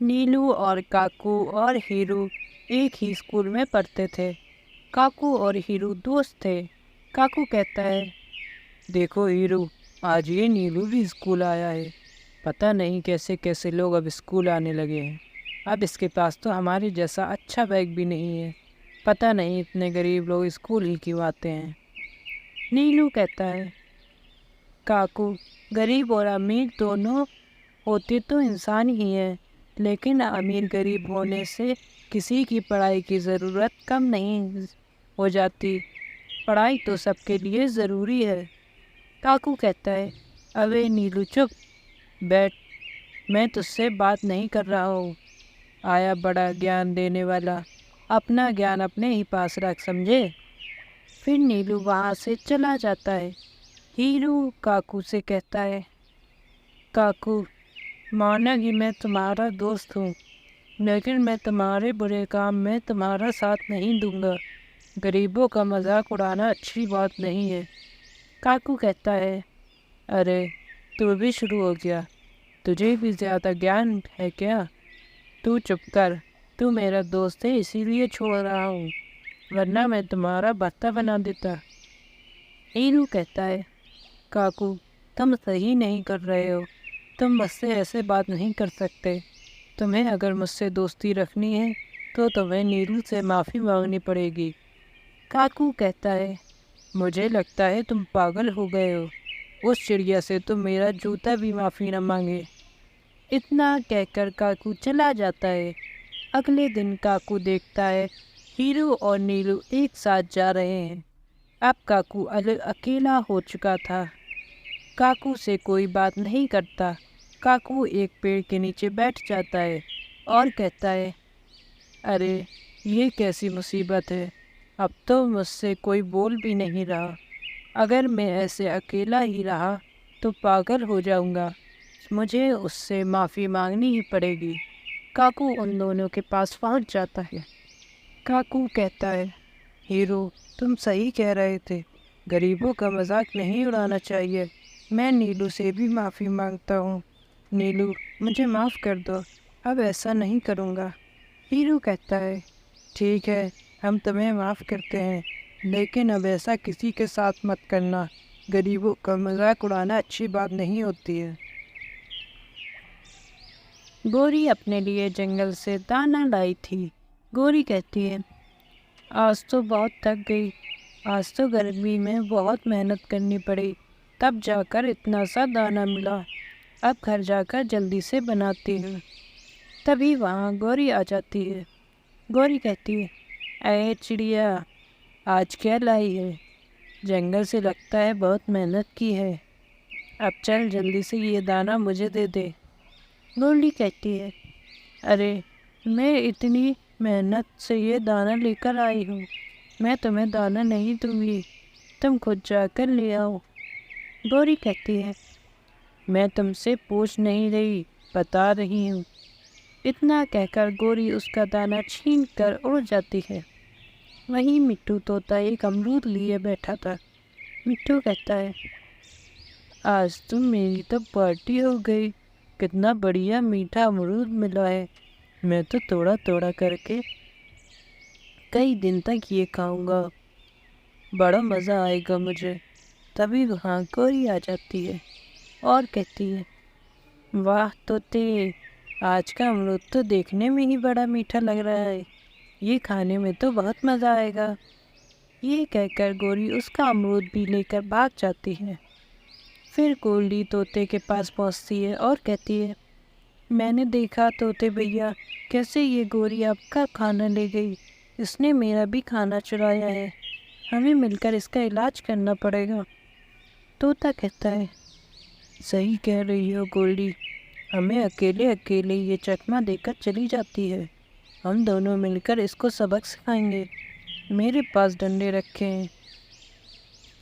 نیلو اور کاکو اور ہیرو ایک ہی اسکول میں پڑھتے تھے۔ کاکو اور ہیرو دوست تھے۔ کاکو کہتا ہے، دیکھو ہیرو، آج یہ نیلو بھی اسکول آیا ہے۔ پتہ نہیں کیسے کیسے لوگ اب اسکول آنے لگے ہیں۔ اب اس کے پاس تو ہمارے جیسا اچھا بیگ بھی نہیں ہے۔ پتہ نہیں اتنے غریب لوگ اسکول ہی کیوں آتے ہیں۔ نیلو کہتا ہے، کاکو، غریب اور امیر دونوں ہوتے تو انسان ہی ہیں، لیکن امیر غریب ہونے سے کسی کی پڑھائی کی ضرورت کم نہیں ہو جاتی۔ پڑھائی تو سب کے لیے ضروری ہے۔ کاکو کہتا ہے، ابے نیلو چپ بیٹھ، میں تجھ سے بات نہیں کر رہا ہوں۔ آیا بڑا گیان دینے والا، اپنا گیان اپنے ہی پاس رکھ، سمجھے؟ پھر نیلو وہاں سے چلا جاتا ہے۔ ہیرو کاکو سے کہتا ہے، کاکو، مانا کہ میں تمہارا دوست ہوں، لیکن میں تمہارے برے کام میں تمہارا ساتھ نہیں دوں گا۔ غریبوں کا مذاق اڑانا اچھی بات نہیں ہے۔ کاکو کہتا ہے، ارے تو بھی شروع ہو گیا، تجھے بھی زیادہ گیان ہے کیا؟ تو چپ کر، تو میرا دوست ہے اسی لیے چھوڑ رہا ہوں، ورنہ میں تمہارا بھتہ بنا دیتا۔ ہیرو کہتا ہے، کاکو، تم صحیح نہیں کر رہے ہو، تم مجھ سے ایسے بات نہیں کر سکتے۔ تمہیں اگر مجھ سے دوستی رکھنی ہے تو تمہیں نیلو سے معافی مانگنی پڑے گی۔ کاکو کہتا ہے، مجھے لگتا ہے تم پاگل ہو گئے ہو، اس چڑیا سے تو میرا جوتا بھی معافی نہ مانگے۔ اتنا کہہ کر کاکو چلا جاتا ہے۔ اگلے دن کاکو دیکھتا ہے ہیرو اور نیلو ایک ساتھ جا رہے ہیں۔ اب کاکو اکیلا ہو چکا تھا۔ کاکو سے کوئی بات نہیں کرتا۔ کاکو ایک پیڑ کے نیچے بیٹھ جاتا ہے اور کہتا ہے، ارے یہ کیسی مصیبت ہے، اب تو مجھ سے کوئی بول بھی نہیں رہا۔ اگر میں ایسے اکیلا ہی رہا تو پاگل ہو جاؤں گا، مجھے اس سے معافی مانگنی ہی پڑے گی۔ کاکو ان دونوں کے پاس پہنچ جاتا ہے۔ کاکو کہتا ہے، ہیرو، تم صحیح کہہ رہے تھے، غریبوں کا مذاق نہیں اڑانا چاہیے۔ میں نیلو سے بھی معافی مانگتا ہوں۔ نیلو، مجھے معاف کر دو، اب ایسا نہیں کروں گا۔ ہیرو کہتا ہے، ٹھیک ہے، ہم تمہیں معاف کرتے ہیں، لیکن اب ایسا کسی کے ساتھ مت کرنا۔ غریبوں کا مذاق اڑانا اچھی بات نہیں ہوتی ہے۔ گوری اپنے لیے جنگل سے دانا لائی تھی۔ گوری کہتی ہے، آج تو بہت تھک گئی، آج تو گرمی میں بہت محنت کرنی پڑی، تب جا کر اتنا سا دانا ملا۔ اب گھر جا کر جلدی سے بناتی ہوں۔ تبھی وہاں گوری آ جاتی ہے۔ گوری کہتی ہے، اے چڑیا، آج کیا لائی ہے؟ جنگل سے لگتا ہے بہت محنت کی ہے، اب چل جلدی سے یہ دانا مجھے دے دے۔ گورلی کہتی ہے، ارے میں اتنی محنت سے یہ دانا لے کر آئی ہوں، میں تمہیں دانا نہیں دوں گی، تم خود جا کر لے آؤ۔ گوری کہتی ہے، میں تم سے پوچھ نہیں رہی، بتا رہی ہوں۔ اتنا کہہ کر گوری اس کا دانا چھین کر اڑ جاتی ہے۔ وہیں مٹھو طوطا ایک امرود لیے بیٹھا تھا۔ مٹھو کہتا ہے، آج تو میری تو پارٹی ہو گئی، کتنا بڑھیا میٹھا امرود ملا ہے، میں تو توڑا توڑا کر کے کئی دن تک یہ کھاؤں گا، بڑا مزہ آئے گا مجھے۔ تبھی وہاں گوری آ جاتی ہے اور کہتی ہے، واہ طوطے، آج کا امرود تو دیکھنے میں ہی بڑا میٹھا لگ رہا ہے، یہ کھانے میں تو بہت مزہ آئے گا۔ یہ کہہ کر گوری اس کا امرود بھی لے کر بھاگ جاتی ہے۔ پھر گولڈی طوطے کے پاس پہنچتی ہے اور کہتی ہے، میں نے دیکھا طوطے بھیا، کیسے یہ گوری آپ کا کھانا لے گئی، اس نے میرا بھی کھانا چرایا ہے، ہمیں مل کر اس کا علاج کرنا پڑے گا۔ طوطا کہتا ہے، صحیح کہہ رہی ہو گولڈی، ہمیں اکیلے اکیلے یہ چکمہ دے کر چلی جاتی ہے، ہم دونوں مل کر اس کو سبق سکھائیں گے۔ میرے پاس ڈنڈے رکھے ہیں،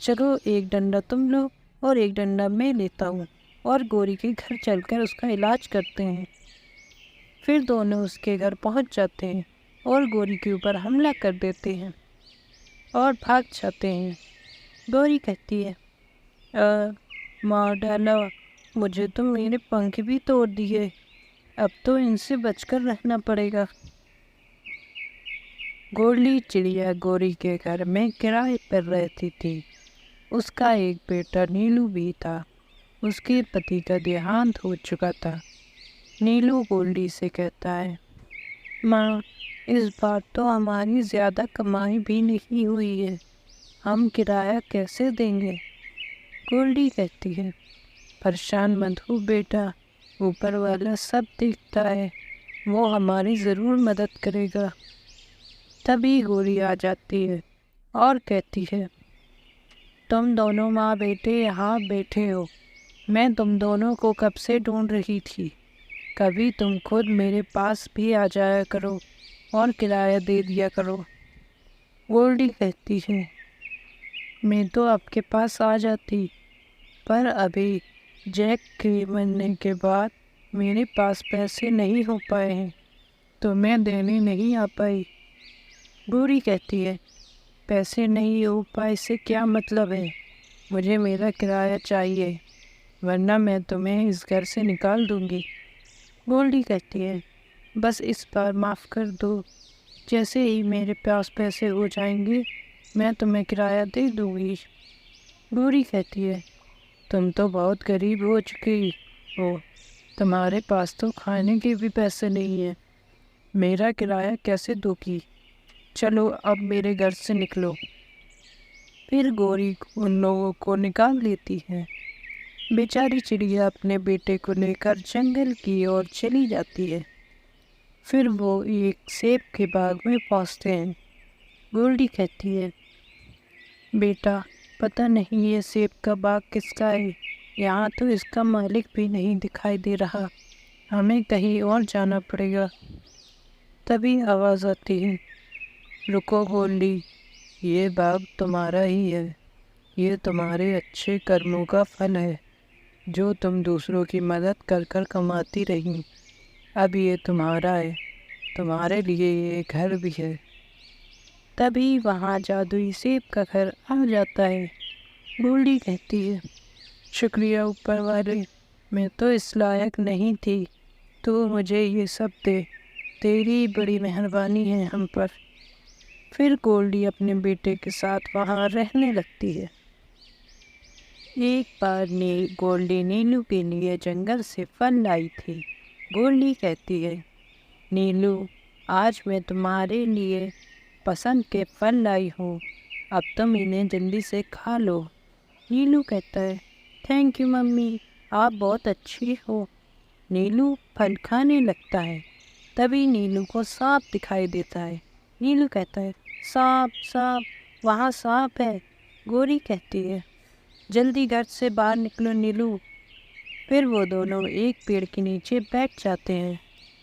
چلو ایک ڈنڈا تم لو اور ایک ڈنڈا میں لیتا ہوں، اور گوری کے گھر چل کر اس کا علاج کرتے ہیں۔ پھر دونوں اس کے گھر پہنچ جاتے ہیں اور گوری کے اوپر حملہ کر دیتے ہیں اور بھاگ جاتے ہیں۔ گوری کہتی ہے، مار ڈالا، مجھے تو میرے پنکھ بھی توڑ دیے، अब तो इनसे बचकर रहना पड़ेगा। गोल्डी चिड़िया गौरी के घर में किराए पर रहती थी। उसका एक बेटा नीलू भी था। उसके पति का देहांत हो चुका था। नीलू गोल्डी से कहता है, माँ, इस बार तो हमारी ज़्यादा कमाई भी नहीं हुई है, हम किराया कैसे देंगे? गोल्डी कहती है, परेशान मत हो बेटा, ऊपर वाला सब देखता है, वो हमारी ज़रूर मदद करेगा। तभी गौरी आ जाती है और कहती है, तुम दोनों माँ बेटे यहाँ बैठे हो, मैं तुम दोनों को कब से ढूंढ रही थी। कभी तुम खुद मेरे पास भी आ जाया करो और किराया दे दिया करो। गोल्डी कहती है, मैं तो आपके पास आ जाती, पर अभी जैक के मरने के बाद मेरे पास पैसे नहीं हो पाए हैं, तो मैं देने नहीं आ पाई। गौरी कहती है, पैसे नहीं हो पाए से क्या मतलब है? मुझे मेरा किराया चाहिए, वरना मैं तुम्हें इस घर से निकाल दूंगी। गोल्डी कहती है, बस इस बार माफ़ कर दो, जैसे ही मेरे पास पैसे हो जाएंगे मैं तुम्हें किराया दे दूंगी। गौरी कहती है, तुम तो बहुत गरीब हो चुकी हो, तुम्हारे पास तो खाने के भी पैसे नहीं हैं, मेरा किराया कैसे दोगी? चलो अब मेरे घर से निकलो। फिर गौरी उन लोगों को निकाल लेती है। बेचारी चिड़िया अपने बेटे को लेकर जंगल की ओर चली जाती है। फिर वो एक सेब के बाग में पहुंचते हैं। गोल्डी कहती है, बेटा, पता नहीं ये सेब का बाग किसका है, यहाँ तो इसका मालिक भी नहीं दिखाई दे रहा, हमें कहीं और जाना पड़ेगा। तभी आवाज़ आती है, रुको गोल्डी, ये बाग तुम्हारा ही है, ये तुम्हारे अच्छे कर्मों का फल है, जो तुम दूसरों की मदद कर कर कमाती रही। अब ये तुम्हारा है, तुम्हारे लिए ये घर भी है। तभी वहाँ जादुई सेब का घर आ जाता है। गोल्डी कहती है, शुक्रिया ऊपर वाले, मैं तो इस लायक नहीं थी, तो मुझे ये सब दे, तेरी बड़ी मेहरबानी है हम पर। फिर गोल्डी अपने बेटे के साथ वहाँ रहने लगती है। एक बार गोल्डी नीलू के लिए जंगल से फल लाई थी। गोल्डी कहती है, नीलू, आज मैं तुम्हारे लिए पसंद के फल लाई हूँ, अब तुम इन्हें जल्दी से खा लो। नीलू कहता है, थैंक यू मम्मी, आप बहुत अच्छी हो। नीलू फल खाने लगता है। तभी नीलू को सांप दिखाई देता है। नीलू कहता है, सांप सांप, वहाँ सांप है। गौरी कहती है, जल्दी घर से बाहर निकलो नीलू। फिर वो दोनों एक पेड़ के नीचे बैठ जाते हैं।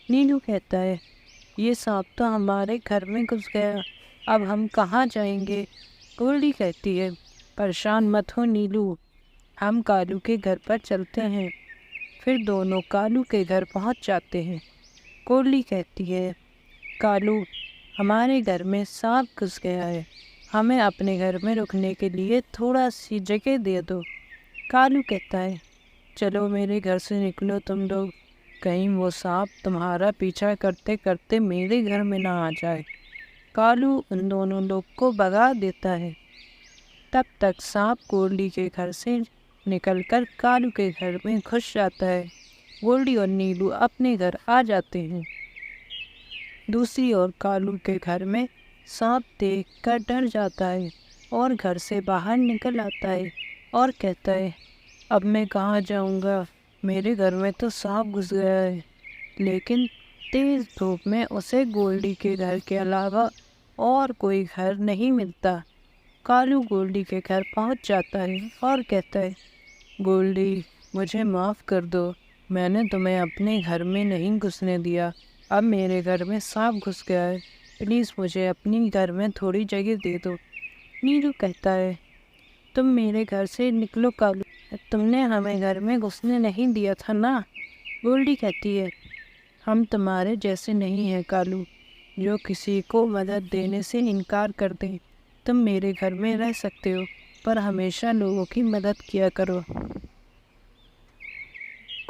नीलू कहता है, ये सांप तो हमारे घर में घुस गया, अब हम कहाँ जाएंगे? गोल्डी कहती है, परेशान मत हो नीलू, हम कालू के घर पर चलते हैं। फिर दोनों कालू के घर पहुँच जाते हैं। गोल्डी कहती है, कालू, हमारे घर में सांप घुस गया है, हमें अपने घर में रुकने के लिए थोड़ा सी जगह दे दो। कालू कहता है, चलो मेरे घर से निकलो तुम लोग, कहीं वो सांप तुम्हारा पीछा करते करते मेरे घर में ना आ जाए। कालू उन दोनों लोग को भगा देता है। तब तक सांप गोल्डी के घर से निकलकर कालू के घर में घुस जाता है। गोल्डी और नीलू अपने घर आ जाते हैं। दूसरी ओर कालू के घर में सांप देख कर डर जाता है और घर से बाहर निकल आता है और कहता है, अब मैं कहाँ जाऊँगा, मेरे घर में तो सांप घुस गया है। लेकिन तेज़ धूप में उसे गोल्डी के घर के अलावा और कोई घर नहीं मिलता। कालू गोल्डी के घर पहुँच जाता है और कहता है, गोल्डी, मुझे माफ़ कर दो, मैंने तुम्हें अपने घर में नहीं घुसने दिया, अब मेरे घर में सांप घुस गया है, प्लीज़ मुझे अपने घर में थोड़ी जगह दे दो। नीलू कहता है, तुम मेरे घर से निकलो कालू, तुमने हमें घर में घुसने नहीं दिया था ना। गोल्डी कहती है, हम तुम्हारे जैसे नहीं हैं कालू, जो किसी को मदद देने से इनकार कर दें। तुम मेरे घर में रह सकते हो, पर हमेशा लोगों की मदद किया करो।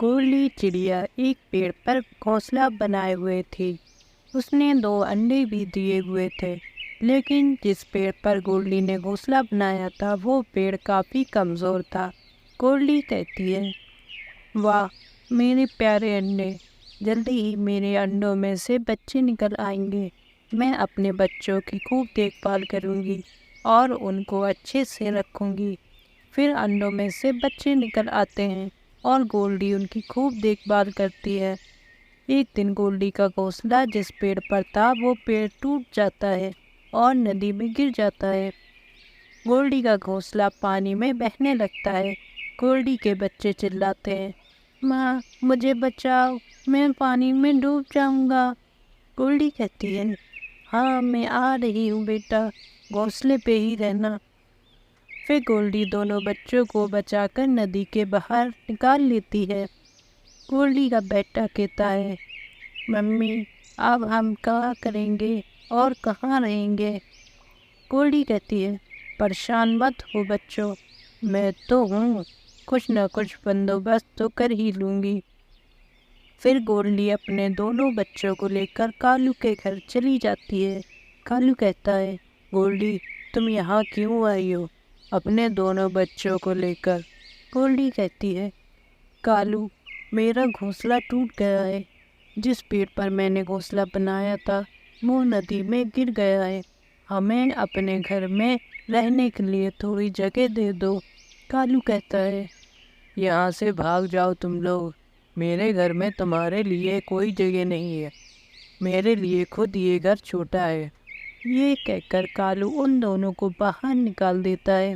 گورلی چڑیا ایک پیڑ پر گھونسلہ بنائے ہوئے تھی۔ اس نے 2 انڈے بھی دیے ہوئے تھے، لیکن جس پیڑ پر گورلی نے گھونسلہ بنایا تھا وہ پیڑ کافی کمزور تھا۔ گورلی کہتی ہے، واہ میرے پیارے انڈے، جلدی ہی میرے انڈوں میں سے بچے نکل آئیں گے۔ میں اپنے بچوں کی خوب دیکھ بھال کروں گی اور ان کو اچھے سے رکھوں گی۔ پھر انڈوں میں سے بچے نکل آتے ہیں اور گورلی ان کی خوب دیکھ بھال کرتی ہے۔ ایک دن گورلی کا گھونسلہ جس پیڑ پر تھا وہ پیڑ ٹوٹ جاتا ہے اور ندی میں گر جاتا ہے۔ گورلی کا گھونسلہ پانی میں بہنے لگتا ہے۔ گورلی کے بچے چلاتے ہیں، ماں مجھے بچاؤ، میں پانی میں ڈوب جاؤں گا۔ گورلی کہتی ہے، ہاں میں آ رہی ہوں بیٹا، گھونسلے پہ ہی رہنا۔ پھر گورلی دونوں بچوں کو بچا کر ندی کے باہر نکال لیتی ہے۔ گورلی کا بیٹا کہتا ہے، ممی اب ہم کیا کریں گے اور کہاں رہیں گے؟ گورلی کہتی ہے، پریشان مت ہو بچوں، میں تو ہوں، کچھ نہ کچھ بندوبست تو کر ہی لوں گی۔ پھر گورلی اپنے دونوں بچوں کو لے کر کالو کے گھر چلی جاتی ہے۔ کالو کہتا ہے، گورلی تم یہاں کیوں آئی ہو اپنے دونوں بچوں کو لے کر؟ گورلی کہتی ہے، کالو میرا گھونسلہ ٹوٹ گیا ہے، جس پیڑ پر میں نے گھونسلہ بنایا تھا وہ ندی میں گر گیا ہے، ہمیں اپنے گھر میں رہنے کے لیے تھوڑی جگہ دے دو۔ کالو کہتا ہے، یہاں سے بھاگ جاؤ تم لوگ، میرے گھر میں تمہارے لیے کوئی جگہ نہیں ہے، میرے لیے خود یہ گھر چھوٹا ہے۔ یہ کہہ کر کالو ان دونوں کو باہر نکال دیتا ہے۔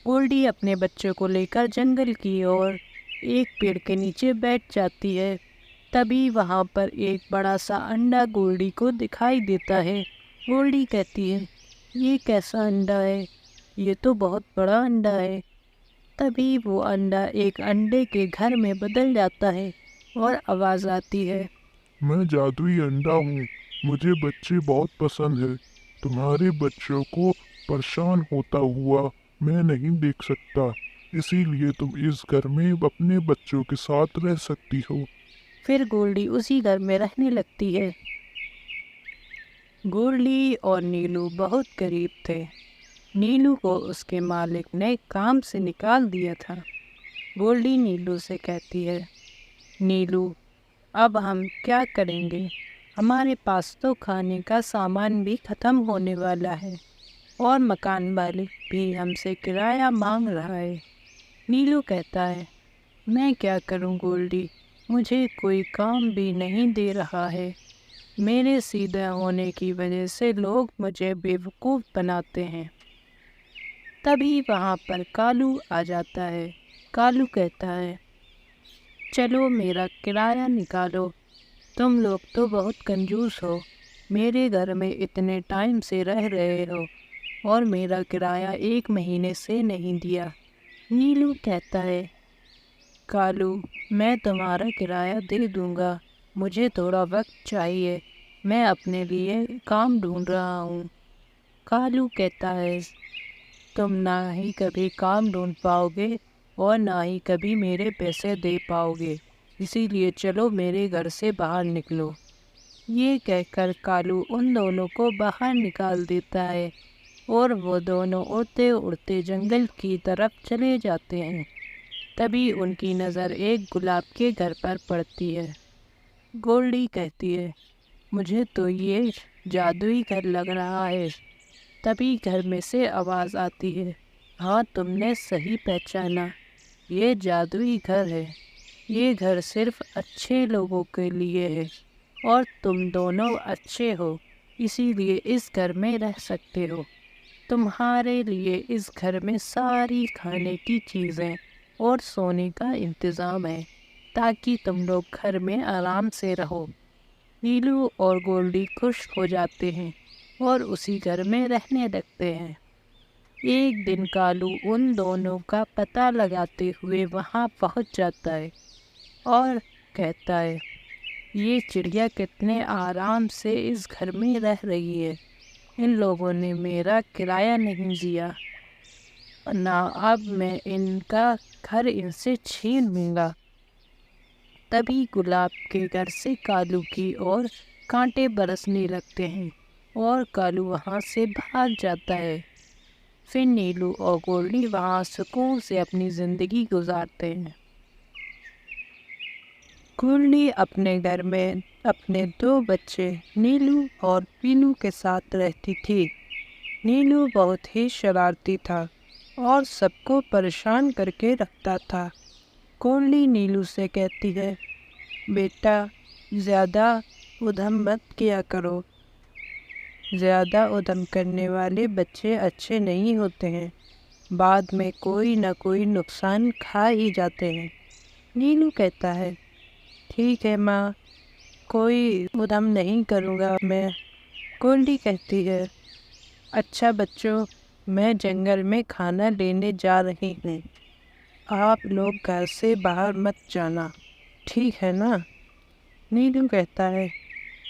گورلی اپنے بچوں کو لے کر جنگل کی اور ایک پیڑ کے نیچے بیٹھ جاتی ہے۔ تبھی وہاں پر ایک بڑا سا انڈا گورلی کو دکھائی دیتا ہے۔ گورلی کہتی ہے، یہ کیسا انڈا ہے؟ یہ تو بہت بڑا انڈا ہے۔ تبھی وہ انڈا ایک انڈے کے گھر میں بدل جاتا ہے اور آواز آتی ہے، میں جادوئی انڈا ہوں، مجھے بچے بہت پسند ہے، تمہارے بچوں کو پریشان ہوتا ہوا میں نہیں دیکھ سکتا، اسی لیے تم اس گھر میں اپنے بچوں کے ساتھ رہ سکتی ہو۔ پھر گورلی اسی گھر میں رہنے لگتی ہے۔ گورلی اور نیلو بہت غریب تھے۔ نیلو کو اس کے مالک نے کام سے نکال دیا تھا۔ گورلی نیلو سے کہتی ہے، نیلو اب ہم کیا کریں گے؟ ہمارے پاس تو کھانے کا سامان بھی ختم ہونے والا ہے اور مکان مالک بھی ہم سے کرایہ مانگ رہا ہے۔ نیلو کہتا ہے، میں کیا کروں گورلی، مجھے کوئی کام بھی نہیں دے رہا ہے، میرے سیدھا ہونے کی وجہ سے لوگ مجھے بیوقوف بناتے ہیں۔ تبھی وہاں پر کالو آ جاتا ہے۔ کالو کہتا ہے، چلو میرا کرایہ نکالو، تم لوگ تو بہت کنجوس ہو، میرے گھر میں اتنے ٹائم سے رہ رہے ہو اور میرا کرایہ 1 مہینے سے نہیں دیا۔ نیلو کہتا ہے، کالو میں تمہارا کرایہ دے دوں گا، مجھے تھوڑا وقت چاہیے، میں اپنے لیے کام ڈھونڈ رہا ہوں۔ کالو کہتا ہے، تم نہ ہی کبھی کام ڈھونڈ پاؤ گے اور نہ ہی کبھی میرے پیسے دے پاؤ گے، اسی لیے چلو میرے گھر سے باہر نکلو۔ یہ کہہ کر کالو ان دونوں کو باہر نکال دیتا ہے اور وہ دونوں اڑتے اڑتے جنگل کی طرف چلے جاتے ہیں۔ تبھی ان کی نظر ایک گلاب کے گھر پر پڑتی ہے۔ گورلی کہتی ہے، مجھے تو یہ جادوئی گھر لگ رہا ہے۔ تبھی گھر میں سے آواز آتی ہے، ہاں تم نے صحیح پہچانا، یہ جادوئی گھر ہے، یہ گھر صرف اچھے لوگوں کے لیے ہے اور تم دونوں اچھے ہو، اسی لیے اس گھر میں رہ سکتے ہو۔ تمہارے لیے اس گھر میں ساری کھانے کی چیزیں اور سونے کا انتظام ہے تاکہ تم لوگ گھر میں آرام سے رہو۔ نیلو اور گورلی خوش ہو جاتے ہیں اور اسی گھر میں رہنے لگتے ہیں۔ ایک دن کالو ان دونوں کا پتہ لگاتے ہوئے وہاں پہنچ جاتا ہے اور کہتا ہے، یہ چڑیا کتنے آرام سے اس گھر میں رہ رہی ہے، ان لوگوں نے میرا کرایہ نہیں دیا، نہ اب میں ان کا گھر ان سے چھین لوں گا۔ तभी गुलाब के घर से कालू की ओर कांटे बरसने लगते हैं और कालू वहाँ से भाग जाता है। फिर नीलू और गोल्डी वहाँ सुकून से अपनी ज़िंदगी गुजारते हैं। गोल्डी अपने घर में अपने 2 बच्चे नीलू और पीलू के साथ रहती थी। नीलू बहुत ही शरारती था और सबको परेशान करके रखता था। गोल्डी नीलू से कहती है, बेटा ज़्यादा उधम मत किया करो। ज़्यादा उधम करने वाले बच्चे अच्छे नहीं होते हैं, बाद में कोई न कोई नुकसान खा ही जाते हैं। नीलू कहता है, ठीक है माँ, कोई उधम नहीं करूँगा मैं। गोल्डी कहती है, अच्छा बच्चों, मैं जंगल में खाना लेने जा रही हूँ, आप लोग घर से बाहर मत जाना, ठीक है ना? नीलू कहता है,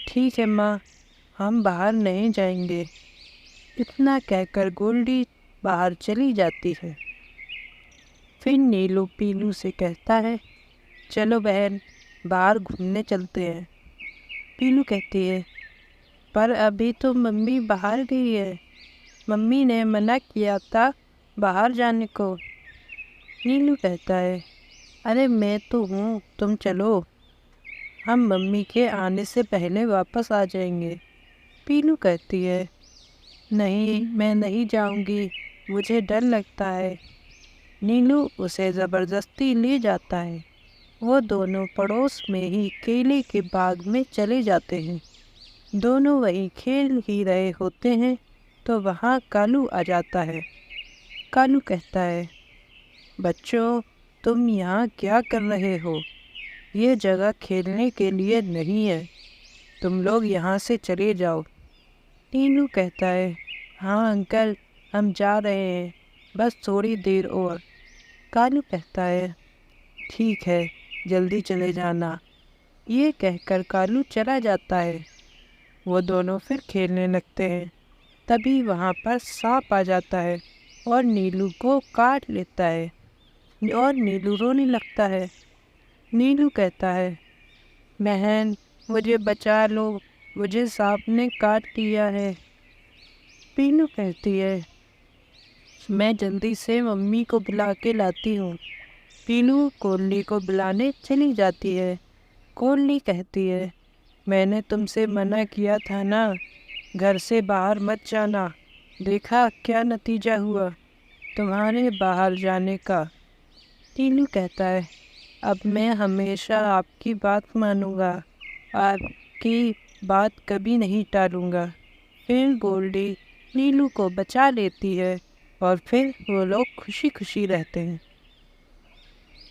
ठीक है माँ, हम बाहर नहीं जाएंगे। इतना कहकर गोल्डी बाहर चली जाती है। फिर नीलू पीलू से कहता है, चलो बहन, बाहर घूमने चलते हैं। पीलू कहती है, पर अभी तो मम्मी बाहर गई है, मम्मी ने मना किया था बाहर जाने को। नीलू कहता है, अरे मैं तो हूँ, तुम चलो, हम मम्मी के आने से पहले वापस आ जाएंगे। पीलू कहती है, नहीं मैं नहीं जाऊंगी, मुझे डर लगता है। नीलू उसे ज़बरदस्ती ले जाता है। वो दोनों पड़ोस में ही केले के बाग में चले जाते हैं। दोनों वहीं खेल ही रहे होते हैं तो वहाँ कालू आ जाता है। कालू कहता है, बच्चों तुम यहाँ क्या कर रहे हो? ये जगह खेलने के लिए नहीं है, तुम लोग यहाँ से चले जाओ। नीलू कहता है, हाँ अंकल, हम जा रहे हैं, बस थोड़ी देर और। कालू कहता है, ठीक है, जल्दी चले जाना। ये कहकर कालू चला जाता है। वो दोनों फिर खेलने लगते हैं। तभी वहाँ पर सांप आ जाता है और नीलू को काट लेता है और नीलू रोने लगता है। नीलू कहता है, बहन मुझे बचा लो, मुझे सांप ने काट लिया है। पीलू कहती है, मैं जल्दी से मम्मी को बुला के लाती हूँ। पीलू कोल्ली को बुलाने चली जाती है। कोल्ली कहती है, मैंने तुमसे मना किया था ना, घर से बाहर मत जाना, देखा क्या नतीजा हुआ तुम्हारे बाहर जाने का। पीलू कहता है, अब मैं हमेशा आपकी बात मानूंगा, आपकी बात कभी नहीं टालूंगा। फिर गोल्डी नीलू को बचा लेती है और फिर वो लोग खुशी खुशी रहते हैं।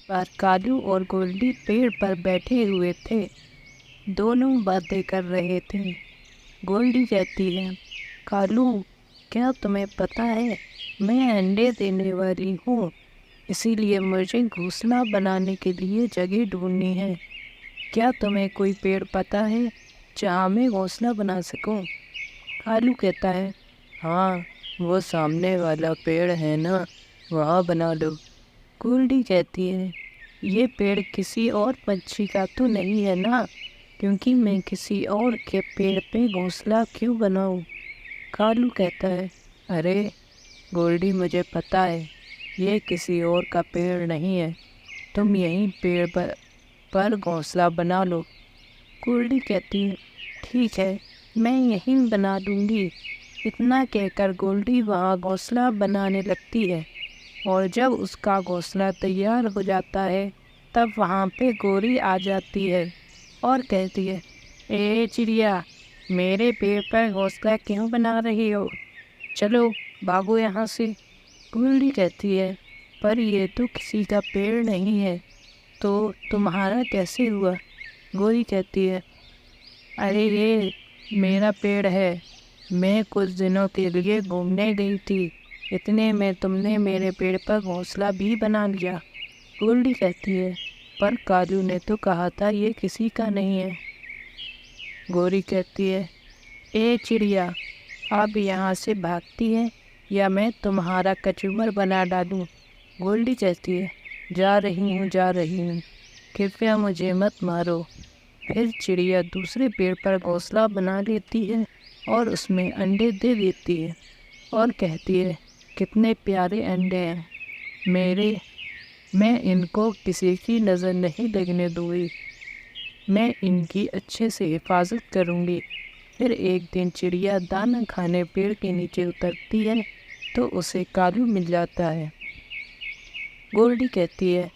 पर कालू और गोल्डी पेड़ पर बैठे हुए थे, दोनों बातें कर रहे थे। गोल्डी कहती है, कालू क्या तुम्हें पता है मैं अंडे देने वाली हूँ, इसीलिए मुझे घोंसला बनाने के लिए जगह ढूंढनी है। क्या तुम्हें कोई पेड़ पता है जहाँ मैं घोंसला बना सकूँ? कालू कहता है, हाँ वो सामने वाला पेड़ है ना, वहाँ बना लो। गोल्डी कहती है, ये पेड़ किसी और पंछी का तो नहीं है ना, क्योंकि मैं किसी और के पेड़ पे घोंसला क्यों बनाऊँ? कालू कहता है, अरे गोल्डी मुझे पता है ये किसी और का पेड़ नहीं है, तुम यहीं पेड़ पर घोंसला बना लो। गोल्डी कहती है, ठीक है मैं यहीं बना दूँगी। इतना कहकर गोल्डी वहाँ घोंसला बनाने लगती है और जब उसका घोंसला तैयार हो जाता है तब वहाँ पे गोरी आ जाती है और कहती है, ए चिड़िया, मेरे पेड़ पर घोंसला क्यों बना रही हो? चलो भागो यहाँ से। गोल्डी कहती है, पर ये तो किसी का पेड़ नहीं है, तो तुम्हारा कैसे हुआ? गोरी कहती है, अरे ये मेरा पेड़ है, मैं कुछ दिनों के लिए घूमने गई थी, इतने में तुमने मेरे पेड़ पर घोंसला भी बना लिया। गोल्डी कहती है, पर कालू ने तो कहा था ये किसी का नहीं है। गोरी कहती है, ए चिड़िया, अब यहाँ से भागती है या मैं तुम्हारा कचूमर बना डालूं? गोल्डी कहती है, जा रही हूँ। कृपया मुझे मत मारो। फिर चिड़िया दूसरे पेड़ पर घोंसला बना लेती है और उसमें अंडे दे देती है और कहती है, कितने प्यारे अंडे हैं मेरे, मैं इनको किसी की नज़र नहीं लगने दूँगी, मैं इनकी अच्छे से हिफाजत करूँगी। फिर एक दिन चिड़िया दाना खाने पेड़ के नीचे उतरती है तो उसे कालू मिल जाता है। गोल्डी कहती है,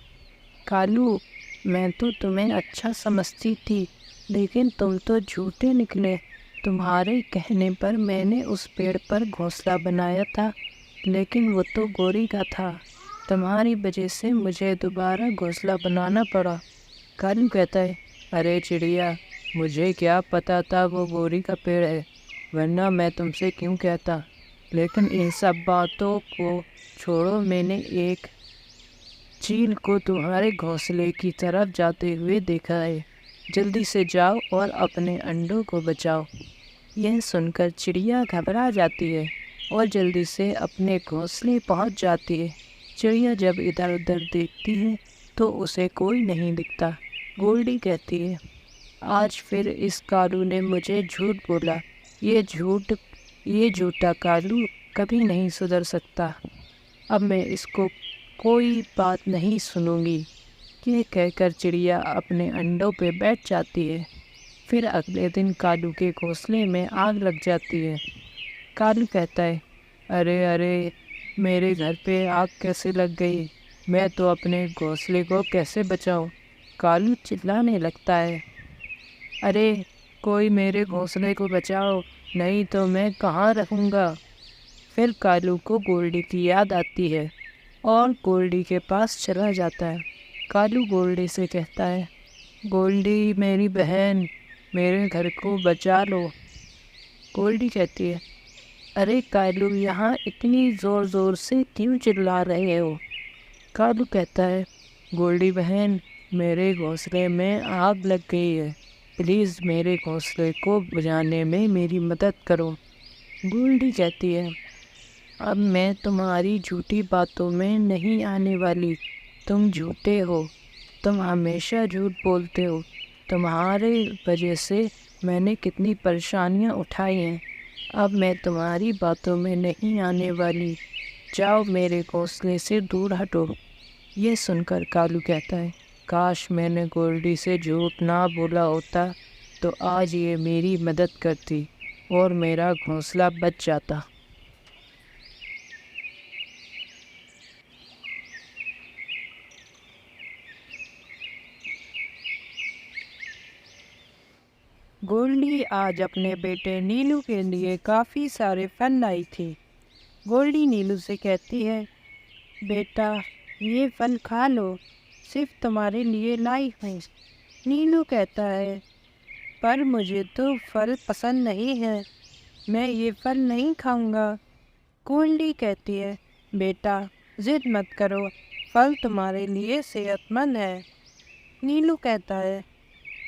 कालू, मैं तो तुम्हें अच्छा समझती थी, लेकिन तुम तो झूठे निकले। तुम्हारे कहने पर मैंने उस पेड़ पर घोंसला बनाया था, लेकिन वो तो गोरी का था। तुम्हारी वजह से मुझे दोबारा घोंसला बनाना पड़ा। कालू कहता है, अरे चिड़िया, मुझे क्या पता था वो गोरी का पेड़ है, वरना मैं तुमसे क्यों कहता। लेकिन इन सब बातों को छोड़ो, मैंने एक चील को तुम्हारे घोंसले की तरफ जाते हुए देखा है। जल्दी से जाओ और अपने अंडों को बचाओ। यह सुनकर चिड़िया घबरा जाती है और जल्दी से अपने घोंसले पहुंच जाती है। चिड़िया जब इधर उधर देखती है तो उसे कोई नहीं दिखता। गोल्डी कहती है, आज फिर इस कालू ने मुझे झूठ बोला। ये झूठा कालू कभी नहीं सुधर सकता। अब मैं इसको कोई बात नहीं सुनूंगी। ये कहकर चिड़िया अपने अंडों पे बैठ जाती है। फिर अगले दिन कालू के घोंसले में आग लग जाती है। कालू कहता है, अरे अरे, मेरे घर पे आग कैसे लग गई, मैं तो अपने घोंसले को कैसे बचाऊं। कालू चिल्लाने लगता है, अरे कोई मेरे घोंसले को बचाओ, नहीं तो मैं कहाँ रहूँगा। फिर कालू को गोल्डी की याद आती है और गोल्डी के पास चला जाता है। कालू गोल्डी से कहता है, गोल्डी मेरी बहन, मेरे घर को बचा लो। गोल्डी कहती है, अरे कालू, यहाँ इतनी ज़ोर ज़ोर से क्यों चिल्ला रहे हो। कालू कहता है, गोल्डी बहन, मेरे घोंसले में आग लग गई है, प्लीज़ मेरे घोंसले को बुझाने में मेरी मदद करो। गोल्डी कहती है, अब मैं तुम्हारी झूठी बातों में नहीं आने वाली। तुम झूठे हो, तुम हमेशा झूठ बोलते हो। तुम्हारे वजह से मैंने कितनी परेशानियां उठाई हैं। अब मैं तुम्हारी बातों में नहीं आने वाली। जाओ, मेरे घोंसले से दूर हटो। ये सुनकर कालू कहता है, काश मैंने गोल्डी से झूठ ना बोला होता तो आज ये मेरी मदद करती और मेरा घोंसला बच जाता। गोल्डी आज अपने बेटे नीलू के लिए काफ़ी सारे फल लाई थी। गोल्डी नीलू से कहती है, बेटा, ये फल खा लो, सिर्फ तुम्हारे लिए लाई हूँ। नीलू कहता है, पर मुझे तो फल पसंद नहीं है, मैं ये फल नहीं खाऊंगा। गोल्डी कहती है, बेटा, जिद मत करो, फल तुम्हारे लिए सेहतमंद है। नीलू कहता है,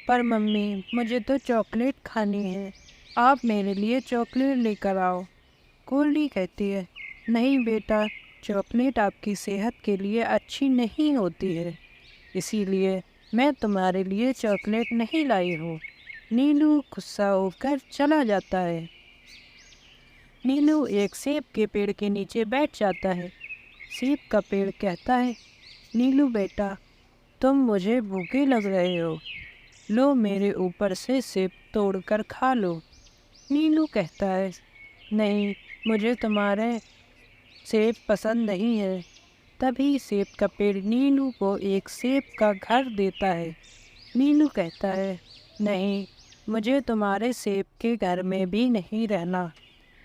पर मम्मी, मुझे तो चॉकलेट खानी है, आप मेरे लिए चॉकलेट लेकर आओ। गोल्डी कहती है, नहीं बेटा, चॉकलेट आपकी सेहत के लिए अच्छी नहीं होती है, इसीलिए मैं तुम्हारे लिए चॉकलेट नहीं लाई हूँ। नीलू गुस्सा होकर चला जाता है। नीलू एक सेब के पेड़ के नीचे बैठ जाता है। सेब का पेड़ कहता है, नीलू बेटा, तुम मुझे भूखे लग रहे हो, लो मेरे ऊपर से सेब तोड़कर खा लो। नीलू कहता है, नहीं, मुझे तुम्हारे सेब पसंद नहीं है। तभी सेब का पेड़ नीलू को एक सेब का घर देता है। नीलू कहता है, नहीं, मुझे तुम्हारे सेब के घर में भी नहीं रहना।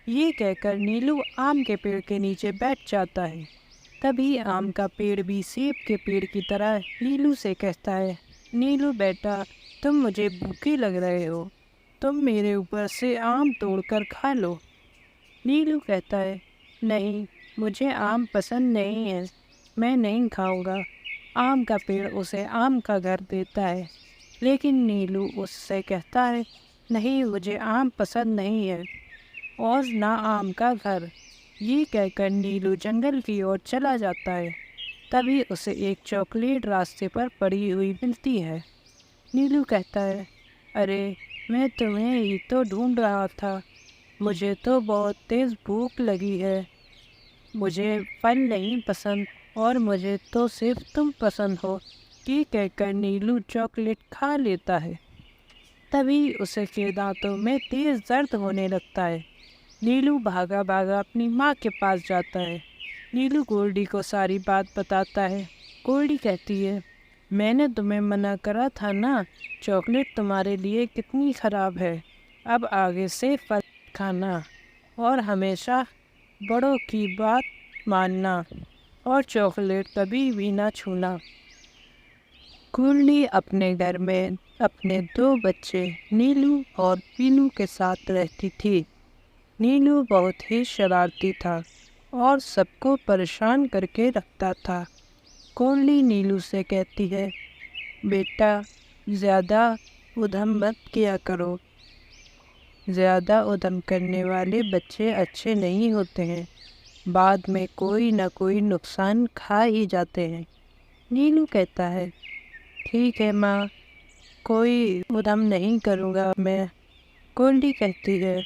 ये कहकर नीलू आम के पेड़ के नीचे बैठ जाता है। तभी आम का पेड़ भी सेब के पेड़ की तरह नीलू से कहता है, नीलू बेटा, तुम मुझे भूखे लग रहे हो, तुम मेरे ऊपर से आम तोड़कर खा लो। नीलू कहता है, नहीं, मुझे आम पसंद नहीं है, मैं नहीं खाऊंगा। आम का पेड़ उसे आम का घर देता है, लेकिन नीलू उससे कहता है, नहीं, मुझे आम पसंद नहीं है और ना आम का घर। ये कहकर नीलू जंगल की ओर चला जाता है। तभी उसे एक चॉकलेट रास्ते पर पड़ी हुई मिलती है। नीलू कहता है, अरे मैं तुम्हें ही तो ढूंढ रहा था, मुझे तो बहुत तेज़ भूख लगी है, मुझे फल नहीं पसंद और मुझे तो सिर्फ तुम पसंद हो। ये कहकर नीलू चॉकलेट खा लेता है। तभी उसे के दांतों में तेज़ दर्द होने लगता है। नीलू भागा भागा अपनी माँ के पास जाता है। नीलू गोल्डी को सारी बात बताता है। गोल्डी कहती है, मैंने तुम्हें मना करा था ना, चॉकलेट तुम्हारे लिए कितनी ख़राब है। अब आगे से फल खाना और हमेशा बड़ों की बात मानना और चॉकलेट कभी भी ना छूना। गोल्डी अपने घर में अपने 2 बच्चे नीलू और पीलू के साथ रहती थी। नीलू बहुत ही शरारती था और सबको परेशान करके रखता था। गोल्डी नीलू से कहती है, बेटा ज़्यादा उधम मत किया करो, ज़्यादा उधम करने वाले बच्चे अच्छे नहीं होते हैं, बाद में कोई ना कोई नुकसान खा ही जाते हैं। नीलू कहता है, ठीक है माँ, कोई उधम नहीं करूँगा मैं। गोल्डी कहती है,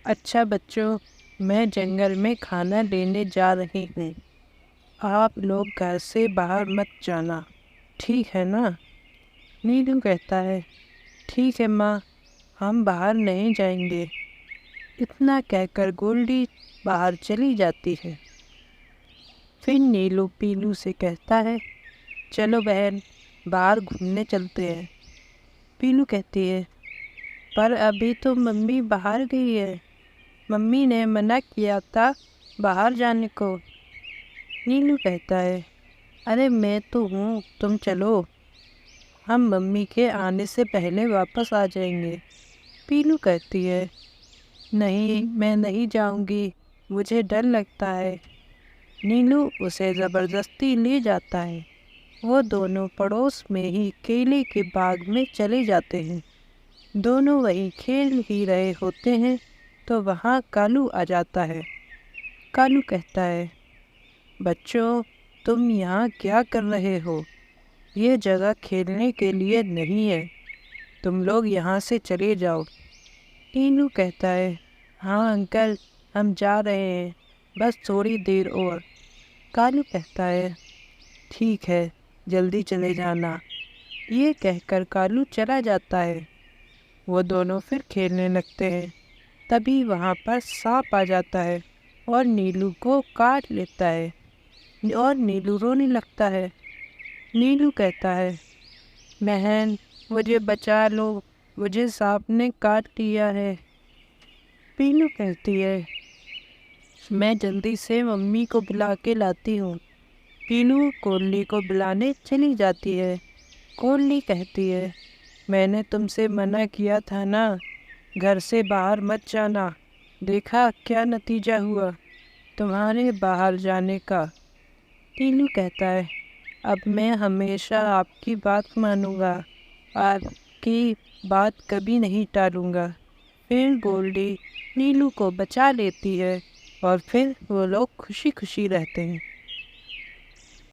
अच्छा बच्चों, मैं जंगल में खाना लेने जा रही हूँ, आप लोग घर से बाहर मत जाना, ठीक है ना? नीलू कहता है, ठीक है माँ, हम बाहर नहीं जाएंगे। इतना कहकर गोल्डी बाहर चली जाती है। फिर नीलू पीलू से कहता है, चलो बहन, बाहर घूमने चलते हैं। पीलू कहती है, पर अभी तो मम्मी बाहर गई है, मम्मी ने मना किया था बाहर जाने को। नीलू कहता है, अरे मैं तो हूँ, तुम चलो, हम मम्मी के आने से पहले वापस आ जाएंगे। पीलू कहती है, नहीं मैं नहीं जाऊँगी, मुझे डर लगता है। नीलू उसे ज़बरदस्ती ले जाता है। वो दोनों पड़ोस में ही केले के बाग में चले जाते हैं। दोनों वहीं खेल ही रहे होते हैं तो वहाँ कालू आ जाता है। कालू कहता है, बच्चों तुम यहाँ क्या कर रहे हो? ये जगह खेलने के लिए नहीं है, तुम लोग यहाँ से चले जाओ। नीलू कहता है, हाँ अंकल, हम जा रहे हैं, बस थोड़ी देर और। कालू कहता है, ठीक है, जल्दी चले जाना। ये कहकर कालू चला जाता है। वो दोनों फिर खेलने लगते हैं। तभी वहाँ पर सांप आ जाता है और नीलू को काट लेता है और नीलू रोने लगता है। नीलू कहता है, बहन मुझे बचा लो, मुझे सांप ने काट लिया है। पीलू कहती है, मैं जल्दी से मम्मी को बुला के लाती हूँ। पीलू कोल्ली को बुलाने चली जाती है। कोल्ली कहती है, मैंने तुमसे मना किया था ना, घर से बाहर मत जाना, देखा क्या नतीजा हुआ तुम्हारे बाहर जाने का। पीलू कहता है, अब मैं हमेशा आपकी बात मानूंगा, आपकी बात कभी नहीं टालूंगा। फिर गोल्डी नीलू को बचा लेती है और फिर वो लोग खुशी खुशी रहते हैं।